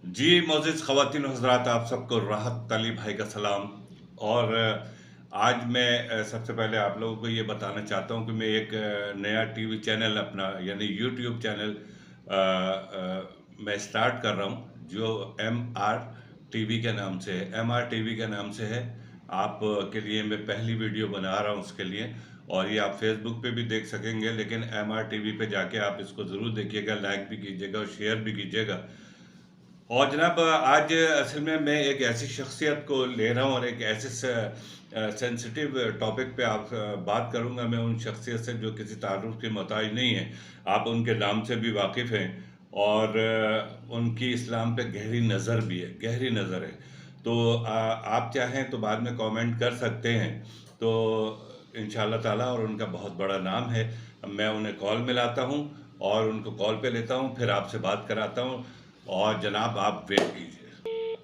जी, मोअज़्ज़िज़ ख़वातीन हज़रात, आप सबको राहत अली भाई का सलाम। और आज मैं सबसे पहले आप लोगों को ये बताना चाहता हूँ कि मैं एक नया टीवी चैनल अपना यानी यूट्यूब चैनल मैं स्टार्ट कर रहा हूँ, जो एमआर टीवी के नाम से है। एमआर टीवी के नाम से है। आप के लिए मैं पहली वीडियो बना रहा हूँ उसके लिए, और ये आप फेसबुक पे भी देख सकेंगे, लेकिन एमआर टीवी पे जाके आप इसको ज़रूर देखिएगा, लाइक भी कीजिएगा और शेयर भी कीजिएगा। और जनाब, आज असल में मैं एक ऐसी शख्सियत को ले रहा हूँ और एक ऐसे सेंसिटिव टॉपिक पे आप बात करूँगा। मैं उन शख्सियत से जो किसी तारुफ की मोहताज नहीं है, आप उनके नाम से भी वाकिफ़ हैं, और उनकी इस्लाम पे गहरी नज़र भी है, गहरी नज़र है। तो आप चाहें तो बाद में कमेंट कर सकते हैं, तो इंशाअल्लाह ताला। और उनका बहुत बड़ा नाम है। मैं उन्हें कॉल मिलाता हूँ और उनको कॉल पे लेता हूँ, फिर आपसे बात कराता हूँ। और जनाब, आप वेट कीजिए।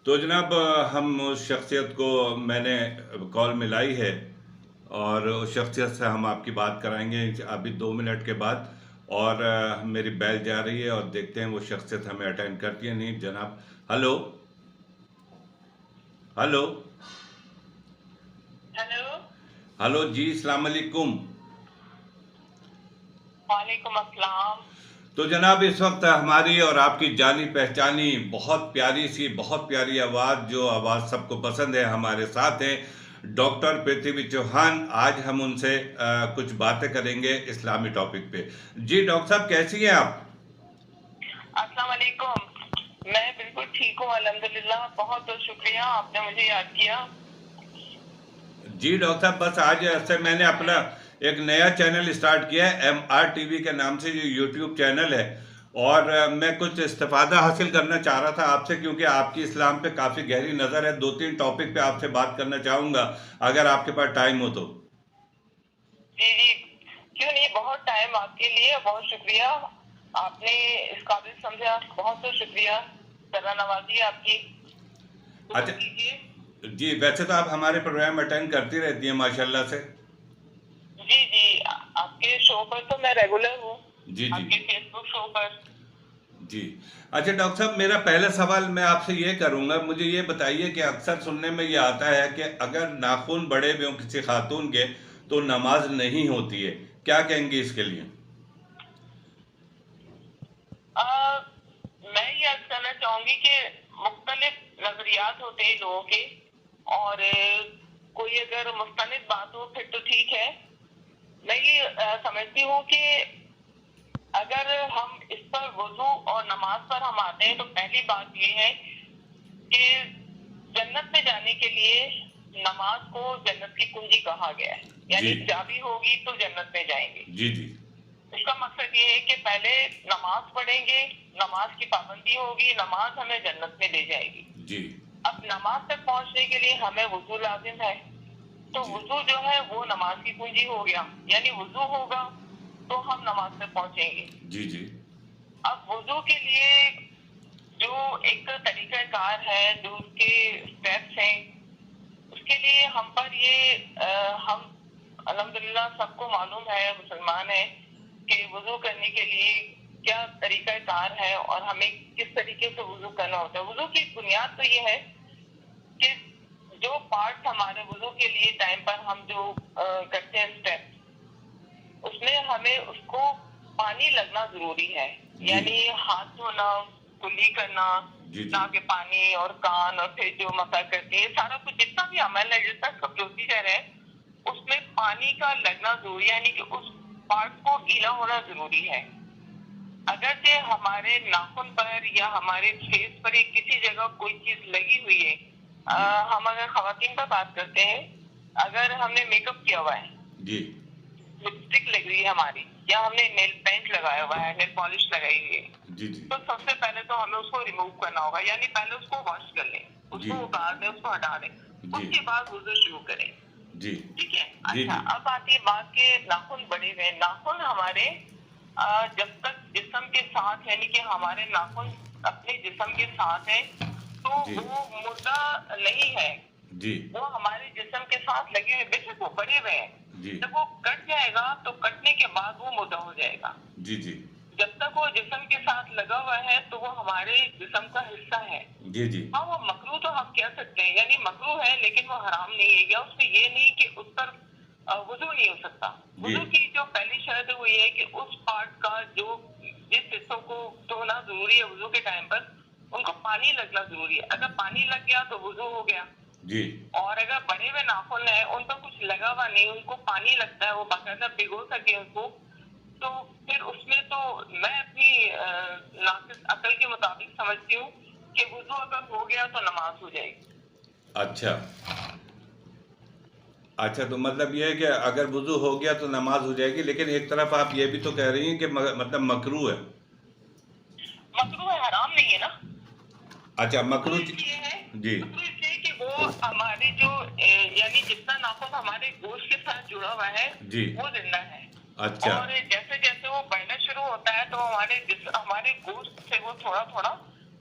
तो जनाब, हम उस शख्सियत को मैंने कॉल मिलाई है, और उस शख्सियत से हम आपकी बात कराएंगे अभी 2 मिनट के बाद। और मेरी बैल जा रही है, और देखते हैं वो शख्सियत हमें अटेंड करती है नहीं। जनाब, हेलो। हेलो। हेलो। हेलो जी, अस्सलाम वालेकुम। वालेकुम अस्सलाम। तो जनाब, इस वक्त हमारी और आपकी जानी पहचानी बहुत प्यारी आवाज़, जो आवाज़ सबको पसंद है, हमारे साथ हैं डॉक्टर पृथ्वी चौहान। आज हम उनसे कुछ बातें करेंगे इस्लामी टॉपिक पे। जी डॉक्टर साहब, कैसी हैं आप? अस्सलाम वालेकुम। मैं बिल्कुल ठीक हूँ, अल्हम्दुलिल्लाह। बहुत बहुत शुक्रिया, आपने मुझे याद किया। जी डॉक्टर साहब, बस आज से मैंने अपना एक नया चैनल स्टार्ट किया है, एमआर टीवी के नाम से, जो यूट्यूब चैनल है। और मैं कुछ इस्तेफादा हासिल करना चाह रहा था आपसे, क्योंकि आपकी इस्लाम पे काफ़ी गहरी नज़र है। 2-3 टॉपिक पे आपसे बात करना चाहूँगा, अगर आपके पास टाइम हो तो। जी जी, क्यों नहीं। बहुत टाइम आपके लिए, बहुत शुक्रिया। आपने इस काबिल समझा, बहुत बहुत शुक्रिया। सरा नवाजी आपकी। शुरू अच्छा। कीजिए। जी, वैसे तो आप हमारे प्रोग्राम अटेंड करती रहती हैं माशाल्लाह से। जी जी, आपके शो पर तो मैं रेगुलर हूँ, जी जी। आपके फेसबुक शो पर। जी। अच्छा डॉक्टर साहब, मेरा पहला सवाल मैं आपसे ये करूँगा, मुझे ये बताइए कि अक्सर सुनने में ये आता है कि अगर नाखून बड़े हुए हों किसी खातून के, तो नमाज नहीं होती है। क्या कहेंगे इसके लिए? आ, मैं ये अर्ज करना चाहूंगी कि मुख्तलिफ नजरियात होते हैं लोगों के, और कोई अगर मुस्तनिद बात हो फिर तो ठीक है। मैं ये समझती हूँ कि अगर हम इस पर वजू और नमाज पर हम आते हैं, तो पहली बात ये है कि जन्नत में जाने के लिए नमाज को जन्नत की कुंजी कहा गया है, जी यानी चाबी होगी तो जन्नत में जाएंगे। जी। जी इसका मकसद ये है कि पहले नमाज पढ़ेंगे, नमाज की पाबंदी होगी, नमाज हमें जन्नत में ले जाएगी। जी। अब नमाज तक पहुंचने के लिए हमें वुजू लाजिम है, तो जी वुजू जो है वो नमाज की कुंजी हो गया, यानी वुजू होगा तो हम नमाज तक पहुंचेंगे। जी। जी अब वुजू के लिए जो एक तरीका कार है, जो उसके स्टेप्स हैं, उसके लिए हम पर ये हम अल्हम्दुलिल्लाह सबको मालूम है, मुसलमान है, कि वुजू करने के लिए क्या तरीका कार है और हमें किस तरीके से वुजू करना होता है। वुजू की बुनियाद तो ये है कि जो पार्ट हमारे वुजू के लिए टाइम पर हम जो करते हैं स्टेप, उसमें हमें उसको पानी लगना जरूरी है। जी। यानी हाथ धोना, कुल्ली करना, जी। जी नाक के पानी और कान, और फिर जो मसा करती है, सारा कुछ जितना भी अमल है, जितना सब प्रोसीजर है, उसमें पानी का लगना जरूरी है, यानी कि उस पार्ट को गीला होना जरूरी है। अगर से हमारे नाखून पर या हमारे फेस पर एक किसी जगह कोई चीज लगी हुई है, जी। हम अगर खवातीन पर बात करते हैं, अगर हमने मेकअप किया हुआ है, जी। लिपस्टिक लग रही है हमारी, या हमने नेल पेंट लगाया हुआ है, नेल पॉलिश लगाई हुई है, जी। जी तो सबसे पहले तो हमें उसको रिमूव करना होगा, यानी पहले उसको वॉश कर लें, जी। उसको उतार दें, उसको हटा दें, जी। उसके बाद वुजू शुरू करें। जी। ठीक है। जी। अच्छा, जी। अब आती है बात के नाखून बड़े हुए। नाखून हमारे जब तक जिस्म के साथ, यानी कि हमारे नाखून अपने जिस्म के साथ है, तो जी। वो मुर्दा नहीं है, जी। वो हमारे जिस्म के साथ लगे हुए, बेशक वो बड़े हुए हैं। जी। जब वो कट जाएगा तो कटने के बाद वो मुर्दा हो जाएगा। जी। जी। जब तक वो जिस्म के साथ लगा हुआ है तो वो हमारे जिस्म का हिस्सा है। जी जी हाँ, वो मकरूह तो हम कह सकते हैं, यानी मकरूह है लेकिन वो हराम नहीं है, या उसमें ये नहीं कि उस पर वुजू नहीं हो सकता। जी वुजू की जो पहली शर्त है वो ये है कि उस पार्ट का जो जिस हिस्सों को धोना जरूरी है वुजू के टाइम पर, उनको पानी लगना जरूरी है। अगर पानी लग गया तो वुजू हो गया। जी और अगर बड़े हुए नाखून है, उन पर कुछ लगा हुआ नहीं, उनको पानी लगता है, वो बाकायदा भिगो सके उनको, तो फिर उसमें तो मैं अपनी नाक़िस अकल के मुताबिक समझती हूँ कि वुजू अगर हो गया तो नमाज हो जाएगी। अच्छा अच्छा, तो मतलब ये है कि अगर वुजू हो गया तो नमाज हो जाएगी, लेकिन एक तरफ आप ये भी तो कह रही हैं कि मतलब मकरूह है। मकरूह है, हराम नहीं है ना। अच्छा, मकरूह मकरूह इसलिए है, जी मकरूह इसलिए कि वो हमारे जो यानी जितना नाखून हमारे गोश्त के साथ जुड़ा हुआ है जी वो जिंदा है। अच्छा और जैसे जैसे वो बढ़ना शुरू होता है तो हमारे गोश्त से वो थोड़ा थोड़ा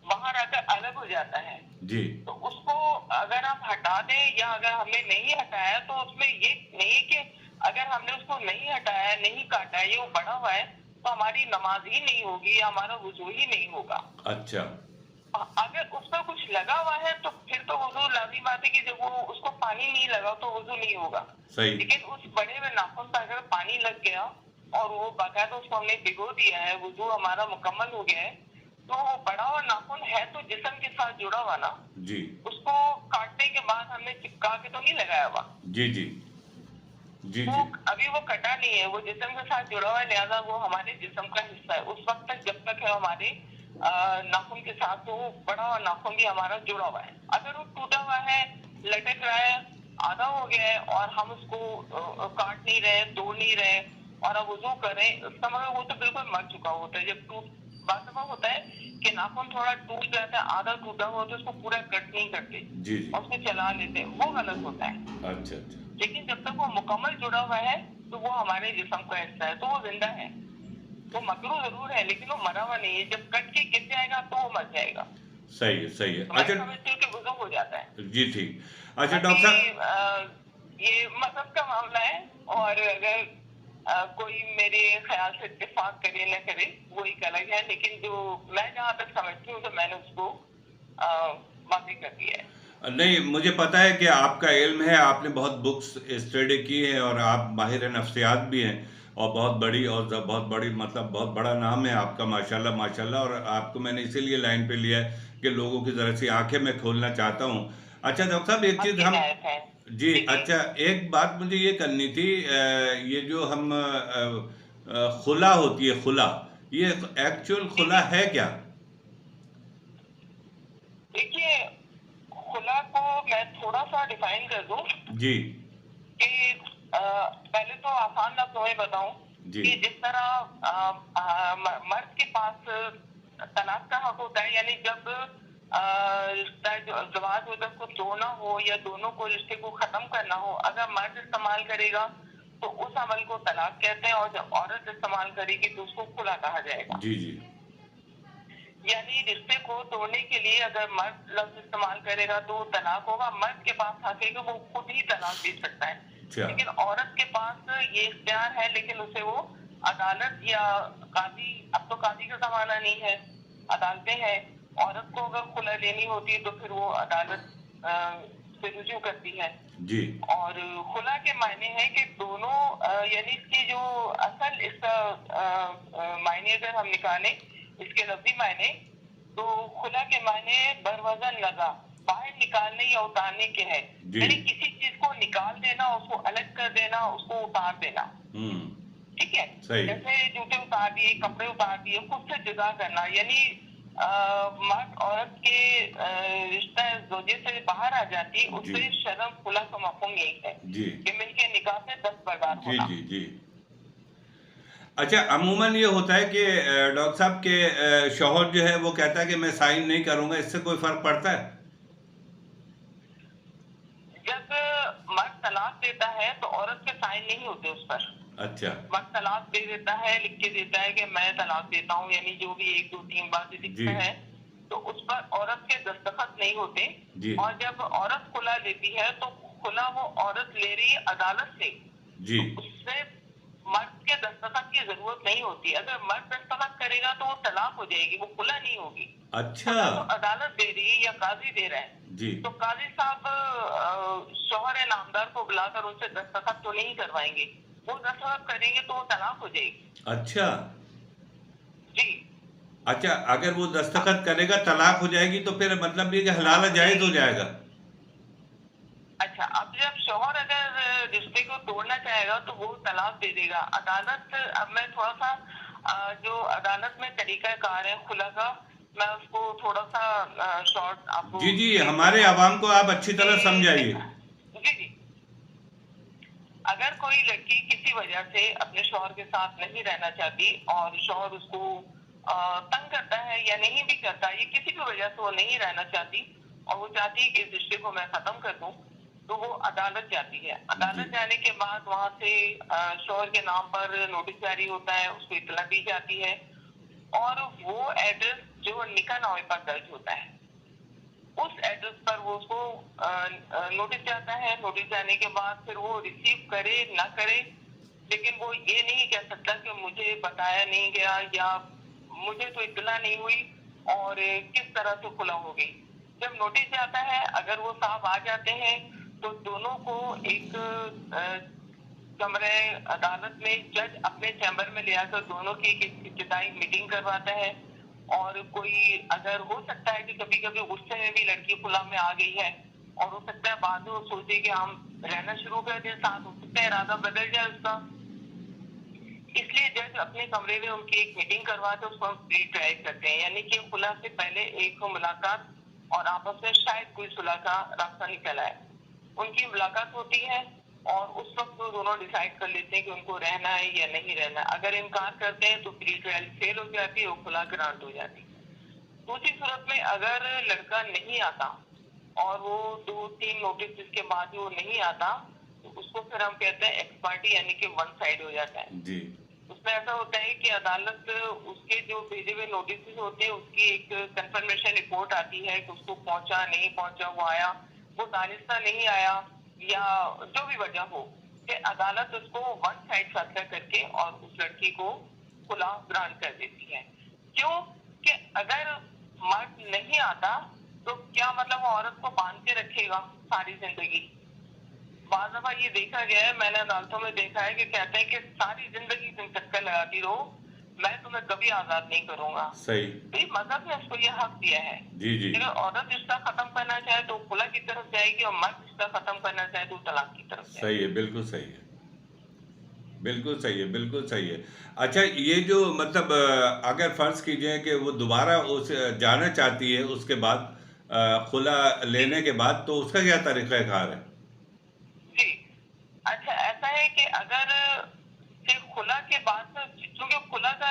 बाहर आकर अलग हो जाता है। जी तो उसको अगर आप हटा दें या अगर हमने नहीं हटाया तो उसमें ये नहीं है कि अगर हमने उसको नहीं हटाया, नहीं काटा, ये वो बड़ा हुआ है तो हमारी नमाज ही नहीं होगी या हमारा वुजू ही नहीं होगा। अच्छा अगर उस पर कुछ लगा हुआ है तो फिर तो वुजू लाज़िम बात है कि जब वो उसको पानी नहीं लगा तो वुजू नहीं होगा। सही लेकिन उस बड़े हुए नाखून पर अगर पानी लग गया और वो बाकायदा उसको हमने भिगो दिया है, वुजू हमारा मुकम्मल हो गया है, तो वो बड़ा हुआ नाखून है तो जिस्म के साथ जुड़ा हुआ ना, जी उसको काटने के बाद हमने चिपका के तो नहीं लगाया हुआ। जी जी जी वो जी अभी वो कटा नहीं है, वो जिस्म के साथ जुड़ा हुआ है, लिहाजा वो हमारे जिस्म का हिस्सा है उस वक्त तक जब तक है हमारे नाखून के साथ, तो वो बड़ा हुआ नाखून भी हमारा जुड़ा हुआ है। अगर वो टूटा हुआ है, लटक रहा है, आधा हो गया है और हम उसको काट नहीं रहे, तोड़ नहीं रहे और अब वुजू करें, इसका मतलब वो तो बिल्कुल मर चुका होता है। जब टूट बात होता है कि नाखून थोड़ा टूट जाता है, आधा टूटा हुआ तो उसको पूरा कट नहीं करते जी जी और उसको चला लेते हैं, वो गलत होता है। अच्छा अच्छा लेकिन जब तक वो मुकम्मल जुड़ा हुआ है तो वो हमारे जिस्म का हिस्सा है, तो वो जिंदा है। वो मकरूह जरूर है लेकिन वो मरा हुआ नहीं है। जब कट के गिर जाएगा तो वो मर जाएगा। सही है सही है। तो मैं अच्छा समझती हूँ कि वुजू हो जाता है। जी ठीक। अच्छा बाकी डॉक्टर साहब ये मजहब का मामला है और अगर कोई मेरे ख्याल से इत्तेफाक करे न करे वो एक अलग है, लेकिन जो मैं जहाँ तक समझती हूँ तो मैंने उसको वाक़ई कर दिया है। नहीं, मुझे पता है कि आपका इल्म है, आपने बहुत बुक्स स्टडी की है और आप माहिर नफ्सियात भी हैं, और बहुत बड़ी और बहुत बड़ी मतलब बहुत बड़ा नाम है आपका माशाल्लाह माशाल्लाह। और आपको मैंने इसीलिए लाइन पे लिया है कि लोगों की ज़रा सी आंखें मैं खोलना चाहता हूँ। अच्छा डॉक्टर साहब, एक चीज़ आपकी हम हिदायत है। जी जी जी। अच्छा, एक बात मुझे ये करनी थी, ये जो हम खुला होती है खुला, ये एक्चुअल जी खुला जी। है क्या? देखिए, खुला को मैं थोड़ा सा डिफाइन कर दूं जी कि पहले तो आसान लफ्जों में बताऊं जी कि जिस तरह मर्द के पास तलाक का हक होता है, यानी जब रिश्ता जो जवाज होता है उसको तोड़ना हो या दोनों को रिश्ते को खत्म करना हो, अगर मर्द इस्तेमाल करेगा तो उस अमल को तलाक कहते हैं और जब औरत इस्तेमाल करेगी तो उसको खुला कहा जाएगा। जी जी यानी रिश्ते को तोड़ने के लिए अगर मर्द लफ्ज इस्तेमाल करेगा तो तलाक होगा। मर्द के पास हक है कि वो खुद ही तलाक दे सकता है, अच्छा लेकिन औरत के पास ये इख्तियार है, लेकिन उसे वो अदालत या काजी, अब तो काजी का जमाना नहीं है, अदालतें हैं। औरत को अगर खुला लेनी होती है तो फिर वो अदालत से रुजू करती है। जी और खुला के मायने हैं कि दोनों यानी इसकी जो असल इसका मायने अगर हम निकालें, इसके लफ्जी मायने, तो खुला के मायने बरवजन लगा, बाहर निकालने या उतारने के हैं। जी यानी किसी चीज को निकाल देना, उसको अलग कर देना, उसको उतार देना। हम्म ठीक है, सही जैसे जूते उतार दिए, कपड़े उतार दिए, खुद से जुदा करना। यानी मर्द औरत के रिश्ता जोजे से बाहर आ जाती, जी उससे शर्म खुला का मफहूम यही है जी कि मिलके निकाह से दस्तबरदार जी होना। जी जी। अच्छा, अमूमन ये होता है कि डॉक्टर साहब के शौहर जो है वो कहता है कि मैं साइन नहीं करूंगा, इससे कोई फर्क पड़ता है? जब मर्द तलाक देता है तो औरत के साइन नहीं होते उस पर। अच्छा मर्द तलाक दे देता है, लिख के देता है कि मैं तलाक देता हूँ, यानी जो भी 1 2 3 बार जी लिखता है, तो उस पर औरत के दस्तखत नहीं होते। जी और जब औरत खुला लेती है तो खुला वो औरत ले रही है अदालत से, जी तो उससे मर्द उसके दस्तखत की जरूरत नहीं होती। अगर मर्द दस्तखत करेगा तो वो तलाक हो जाएगी, वो खुला नहीं होगी। अच्छा। खुला तो अदालत दे रही है या काजी दे रहा है। जी। तो काजी साहब शौहर या नामदार को बुलाकर उनसे दस्तखत तो नहीं करवाएंगे, वो दस्तखत करेंगे तो वो तलाक हो जाएगी। अच्छा। जी। अच्छा, अगर वो दस्तखत करेगा तलाक हो जाएगी, तो फिर मतलब ये कि हलाला जायज हो जाएगा। अच्छा, अब जब शौहर अगर रिश्ते को तोड़ना चाहेगा तो वो तलाक दे देगा। अदालत, अब मैं थोड़ा सा जो अदालत में तरीका कार है खुला का, मैं उसको थोड़ा सा शॉर्ट आपको जी जी, explain हमारे करता हूँ आवाम को आप अच्छी तरह समझाइए। जी जी। अगर कोई लड़की किसी वजह से अपने शौहर के साथ नहीं रहना चाहती और शौहर उसको तंग करता है या नहीं भी करता, ये किसी भी वजह से वो नहीं रहना चाहती और वो चाहती है कि इस रिश्ते को मैं खत्म कर दूं, तो वो अदालत जाती है। जी। अदालत जाने के बाद वहां से शौहर के नाम पर नोटिस जारी होता है, उसको इत्तला दी जाती है और वो एड्रेस जो निकाहनामे पर दर्ज होता है, उस एड्रेस पर वो उसको नोटिस जाता है। नोटिस जाने के बाद फिर वो रिसीव करे ना करे, लेकिन वो ये नहीं कह सकता कि मुझे बताया नहीं गया या मुझे तो इत्तला नहीं हुई और किस तरह से खुला हो गई। जब नोटिस जाता है, अगर वो साहब आ जाते हैं तो दोनों को एक कमरे अदालत में जज अपने चैम्बर में ले आकर दोनों की एक इब्तिदाई मीटिंग करवाता है। और कोई अगर हो सकता है कि कभी कभी गुस्से में भी लड़की खुला में आ गई है और हो सकता है बाद में वो सोचे कि हम रहना शुरू कर दें साथ, हो सकता है इरादा बदल जाए उसका। इसलिए जज अपने कमरे में उनकी एक मीटिंग करवाते, उसको हम प्री ट्रायल करते हैं, यानी कि खुला से पहले एक मुलाकात और आपस में शायद कोई सुलह का रास्ता निकल आए। उनकी मुलाकात होती है और उस वक्त वो दोनों डिसाइड कर लेते हैं कि उनको रहना है या नहीं रहना है। अगर इनकार करते हैं तो प्री ट्रायल फेल हो जाती है और खुला ग्रांट हो जाती है। दूसरी सूरत में अगर लड़का नहीं आता और वो 2-3 नोटिस के बाद वो नहीं आता, तो उसको फिर हम कहते हैं एक्स पार्टी, यानी कि वन साइड हो जाता है। जी। उसमें ऐसा होता है कि अदालत उसके जो भेजे हुए नोटिस होते हैं उसकी एक कंफर्मेशन रिपोर्ट आती है कि उसको पहुंचा नहीं पहुंचा, वो आया, वो दानिस्ता नहीं आया या जो भी वजह हो, कि अदालत उसको वन साइड फैसला करके और उस लड़की को खुला ग्रांट कर देती है। क्यों? कि अगर मर्द नहीं आता तो क्या मतलब वो औरत को बांध के रखेगा सारी जिंदगी। बार बार ये देखा गया है, मैंने अदालतों में देखा है कि कहते हैं कि सारी जिंदगी तुम चक्कर लगाती रहो, मैं तुम्हें कभी आजाद नहीं करूंगा। सही। तो ये मजहब ने उसको ये हक दिया है। जी जी। अगर औरत रिश्ता खत्म करना चाहे तो खुला की तरफ जाएगी और मर्द रिश्ता खत्म करना चाहे तो तलाक की तरफ जाएगी। सही है, बिल्कुल सही है, बिल्कुल सही है, बिल्कुल सही है। अच्छा, ये जो मतलब अगर फर्ज कीजिए कि वो दोबारा उस जाना चाहती है उसके बाद खुला लेने के बाद, तो उसका क्या तरीका कार है? जी। अच्छा, ऐसा है कि अगर फिर खुला के बाद, क्योंकि खुला का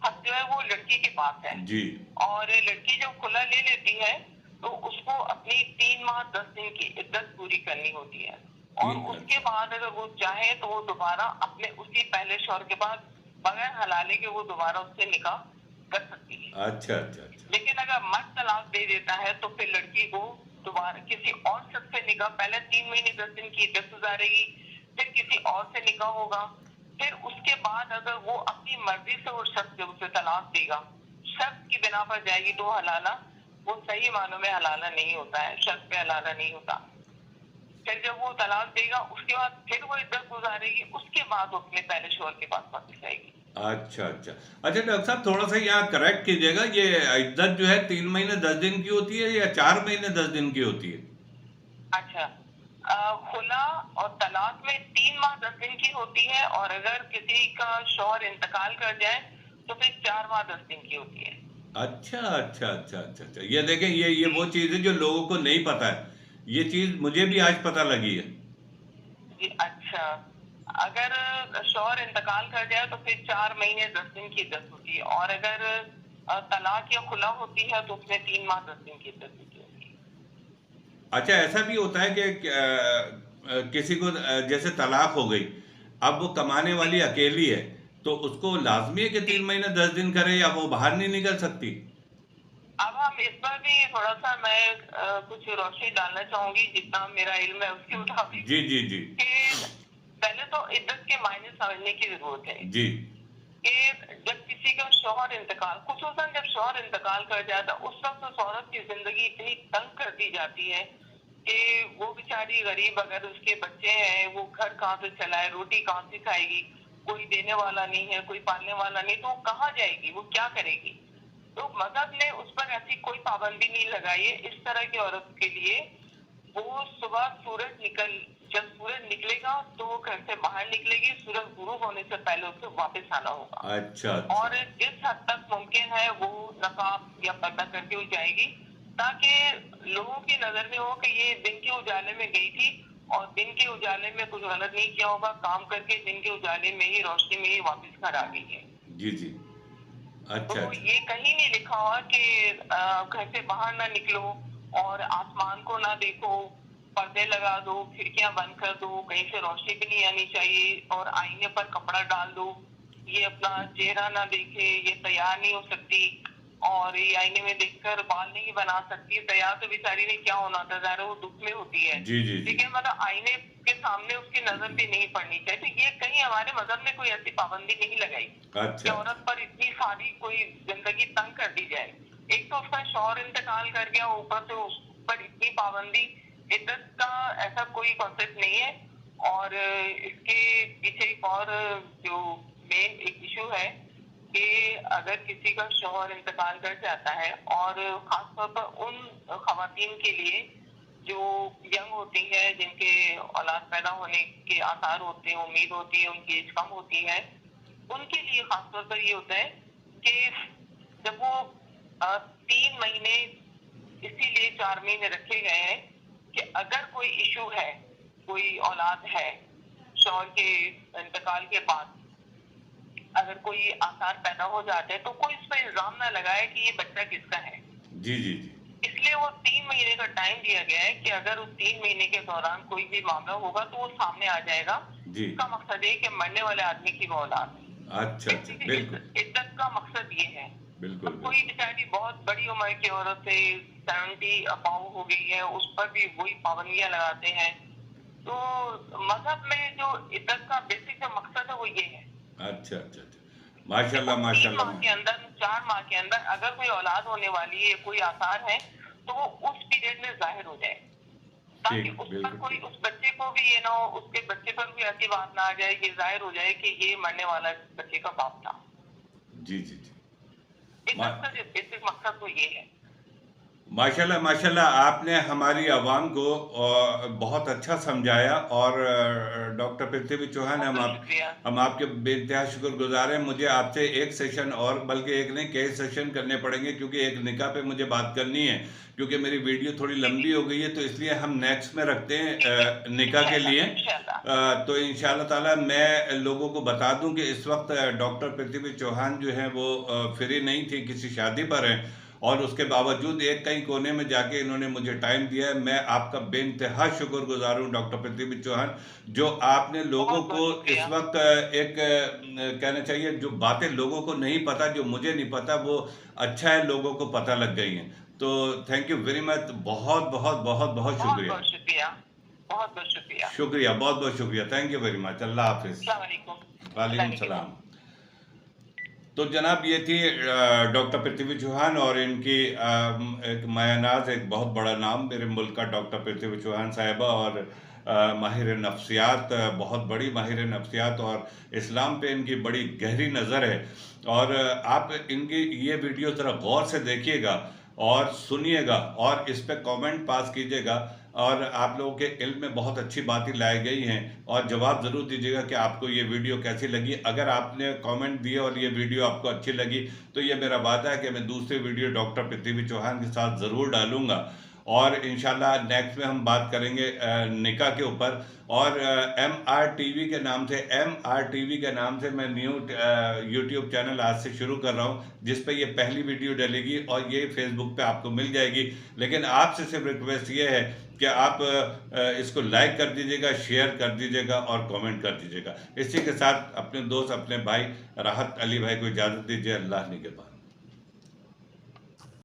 हक जो है वो लड़की के पास है जी। और लड़की जब खुला ले लेती है तो उसको अपनी 3 माह 10 दिन की इद्दत पूरी करनी होती है और उसके बाद अगर वो चाहे तो वो दोबारा अपने उसी पहले शौहर के पास बगैर हलाले के वो दोबारा उससे निकाह कर सकती है। अच्छा अच्छा अच्छा। लेकिन अगर मर्द तलाक दे देता है तो फिर लड़की को दोबारा किसी और शख्स से निकाह, पहले 3 महीने 10 दिन की इद्दत गुजारेगी, फिर किसी और से निकाह होगा, फिर उसके बाद अगर वो अपनी मर्जी से वो शख्स जब उसे तलाक देगा, शर्त की बिना पर जाएगी तो हलाला, वो सही मानों में हलाला नहीं होता है, शर्त पे हलाला नहीं होता। फिर जब वो तलाक देगा उसके बाद फिर वो इद्दत गुजारेगी, उसके बाद वो अपने पहले शौहर के पास वापस आएगी। अच्छा अच्छा अच्छा। डॉक्टर साहब, थोड़ा सा यहाँ करेक्ट कीजिएगा, ये इद्दत जो है 3 महीने 10 दिन की होती है या 4 महीने 10 दिन की होती है? अच्छा, खुला और तलाक में 3 माह 10 दिन की होती है और अगर किसी का शौहर इंतकाल कर जाए तो फिर 4 माह 10 दिन की होती है। अच्छा अच्छा अच्छा अच्छा अच्छा। ये देखें, ये वो चीज़ है जो लोगों को नहीं पता है, ये चीज़ मुझे भी आज पता लगी है। जी। अच्छा, अगर शौहर इंतकाल कर जाए तो फिर 4 महीने 10 दिन की इद्दत होती है और अगर तलाक या खुला होती है तो उसमें 3 माह 10 दिन की इद्दत होती है। अच्छा, ऐसा भी होता है कि किसी को जैसे तलाक हो गई, अब वो कमाने वाली अकेली है, तो उसको लाजमी है कि 3 महीने 10 दिन करे या वो बाहर नहीं निकल सकती? अब हम इस पर भी थोड़ा सा मैं कुछ रोशनी डालना चाहूंगी जितना मेरा इल्म है उसके मुताबिक जी जी जी। कि पहले तो इद्दत के मायने समझने की जरूरत है जी कि जब किसी का शौहर इंतकाल, खुसूसन जब शौहर इंतकाल कर जाता है, उस वक्त उस औरत की जिंदगी इतनी तंग कर दी जाती है कि वो बेचारी गरीब, अगर उसके बच्चे हैं वो घर कहाँ से चलाए, रोटी कहाँ से खाएगी, कोई देने वाला नहीं है, कोई पालने वाला नहीं, तो वो कहाँ जाएगी, वो क्या करेगी। तो मजहब ने उस पर ऐसी कोई पाबंदी नहीं लगाई है इस तरह की औरत के लिए। वो सुबह जब सूरज निकलेगा तो वो घर से बाहर निकलेगी, सूरज गुरूब होने से पहले उसे वापस आना होगा। अच्छा अच्छा और जिस हद तक मुमकिन है वो नकाब या पर्दा करके हो जाएगी, ताकि लोगों की नजर में हो कि ये दिन के उजाले में गई थी और दिन के उजाले में कुछ गलत नहीं किया होगा, काम करके दिन के उजाले में ही, रोशनी में ही वापस घर आ गई है। जी जी तो अच्छा अच्छा ये कहीं नहीं लिखा हुआ कि घर से बाहर ना निकलो और आसमान को ना देखो, पर्दे लगा दो, खिड़कियां बंद कर दो, कहीं से रोशनी भी नहीं आनी चाहिए, और आईने पर कपड़ा डाल दो, ये अपना चेहरा ना देखे, ये तैयार नहीं हो सकती, और ये आईने में देखकर बाल नहीं बना सकती। तैयार तो बेचारी ने क्या होना था, ज़ाहिर है वो दुख में होती है, जी जी जी ठीक है, मतलब आईने के सामने उसकी नजर भी नहीं पड़नी चाहिए। तो ये कहीं हमारे मजहब में कोई ऐसी पाबंदी नहीं लगाई कि अच्छा औरत पर इतनी सारी कोई जिंदगी तंग कर दी जाए। एक तो उसका शौहर इंतकाल कर गया, ऊपर से उस पर इतनी पाबंदी। इद्दत का ऐसा कोई कॉन्सेप्ट नहीं है। और इसके पीछे एक और जो मेन एक इशू है कि अगर किसी का शौहर इंतकाल कर जाता है, और खासतौर पर उन खवातीन के लिए जो यंग होती है, जिनके औलाद पैदा होने के आसार होते हैं, उम्मीद होती है, उनकी एज कम होती है, उनके लिए खासतौर पर ये होता है कि जब वो 3 महीने, इसीलिए 4 महीने रखे गए हैं कि अगर कोई इशू है, कोई औलाद है शौहर के इंतकाल के बाद, अगर कोई आसार पैदा हो जाते हैं, तो कोई इस पर इल्जाम ना लगाए कि ये बच्चा किसका है। जी जी जी इसलिए वो 3 महीने का टाइम दिया गया है कि अगर उस 3 महीने के दौरान कोई भी मामला होगा तो वो सामने आ जाएगा। जी इसका मकसद है कि मरने वाले आदमी की वो औलाद है। अच्छा अच्छा बेसिकली बिल्कुल इद्दत का मकसद ये है। बिल्कुल अब बिल्कुल कोई बेचारी बहुत बड़ी उम्र की औरत है, 70 अबाउ हो गई है, उस पर भी वही पाबंदियां लगाते हैं। तो मजहब में जो इद्दत का बेसिक जो मकसद है वो ये है अच्छा अच्छा अच्छा कि माशाल्लाह उस 3 माह माशाल्लाह के अंदर, 4 माह के अंदर अगर कोई औलाद होने वाली है, कोई आसार है, तो वो उस पीरियड में जाहिर हो जाए, ताकि ठीक उस पर बिल्कुल कोई, ठीक उस बच्चे को भी ये ना हो, उसके बच्चे पर भी ऐसी बात ना आ जाए, ये जाहिर हो जाए कि ये मरने वाला बच्चे का बाप था। जी जी जी मा, इद्दत का जो बेसिक मकसद तो ये है। माशाल्लाह माशाल्लाह आपने हमारी आवाम को बहुत अच्छा समझाया। और डॉक्टर पृथ्वी चौहान, बहुत बहुत शुक्रिया। हम आपके बेइंतहा शुक्रगुजार हैं। मुझे आपसे एक सेशन और, बल्कि एक नहीं कई सेशन करने पड़ेंगे, क्योंकि एक निकाह पे मुझे बात करनी है, क्योंकि मेरी वीडियो थोड़ी जी जी लंबी हो गई है, तो इसलिए हम नेक्स्ट में रखते हैं ठीक है, निकाह के लिए। इंशाल्लाह इंशाल्लाह। तो इंशाल्लाह ताला मैं लोगों को बता दूं कि इस वक्त डॉक्टर पृथ्वी चौहान जो है वो फ्री नहीं थी, किसी शादी पर हैं, और उसके बावजूद एक कहीं कोने में जाके इन्होंने मुझे टाइम दिया है। मैं आपका बेइंतहा शुक्रगुजार हूँ डॉक्टर पृथ्वी चौहान, जो आपने लोगों बहुत को बहुत इस शुक्रिया। वक्त एक कहना चाहिए, जो बातें लोगों को नहीं पता, जो मुझे नहीं पता, वो अच्छा है लोगों को पता लग गई हैं। तो थैंक यू वेरी मच, बहुत बहुत बहुत बहुत बहुत शुक्रिया। बहुत शुक्रिया। बहुत बहुत शुक्रिया। शुक्रिया, बहुत बहुत शुक्रिया, थैंक यू वेरी मच। अल्लाह हाफिज। अस्सलाम वालेकुम। अल्लाह वालेकुम निगहबान। सलाम। तो जनाब ये थी डॉक्टर पृथ्वी चौहान, और इनकी एक मायानाज, एक बहुत बड़ा नाम मेरे मुल्क का, डॉक्टर पृथ्वी चौहान साहिबा, और माहिर नफ्सियात, बहुत बड़ी माहिर नफ्सियात, और इस्लाम पे इनकी बड़ी गहरी नज़र है। और आप इनकी ये वीडियो ज़रा गौर से देखिएगा और सुनिएगा, और इस पे कमेंट पास कीजिएगा, और आप लोगों के इल्म में बहुत अच्छी बातें लाई गई हैं। और जवाब ज़रूर दीजिएगा कि आपको ये वीडियो कैसी लगी। अगर आपने कमेंट दिए और ये वीडियो आपको अच्छी लगी, तो ये मेरा वादा है कि मैं दूसरी वीडियो डॉक्टर पृथ्वी चौहान के साथ ज़रूर डालूंगा। और इंशाल्लाह नेक्स्ट में हम बात करेंगे निकाह के ऊपर। और MR TV के नाम से, MR TV के नाम से मैं न्यू यूट्यूब चैनल आज से शुरू कर रहा हूँ, जिस पे ये पहली वीडियो डलेगी, और ये फेसबुक पे आपको मिल जाएगी। लेकिन आपसे सिर्फ रिक्वेस्ट ये है कि आप इसको लाइक कर दीजिएगा, शेयर कर दीजिएगा, और कमेंट कर दीजिएगा। इसी के साथ अपने दोस्त, अपने भाई राहत अली भाई को इजाज़त दीजिए। अल्लाह निगहबान।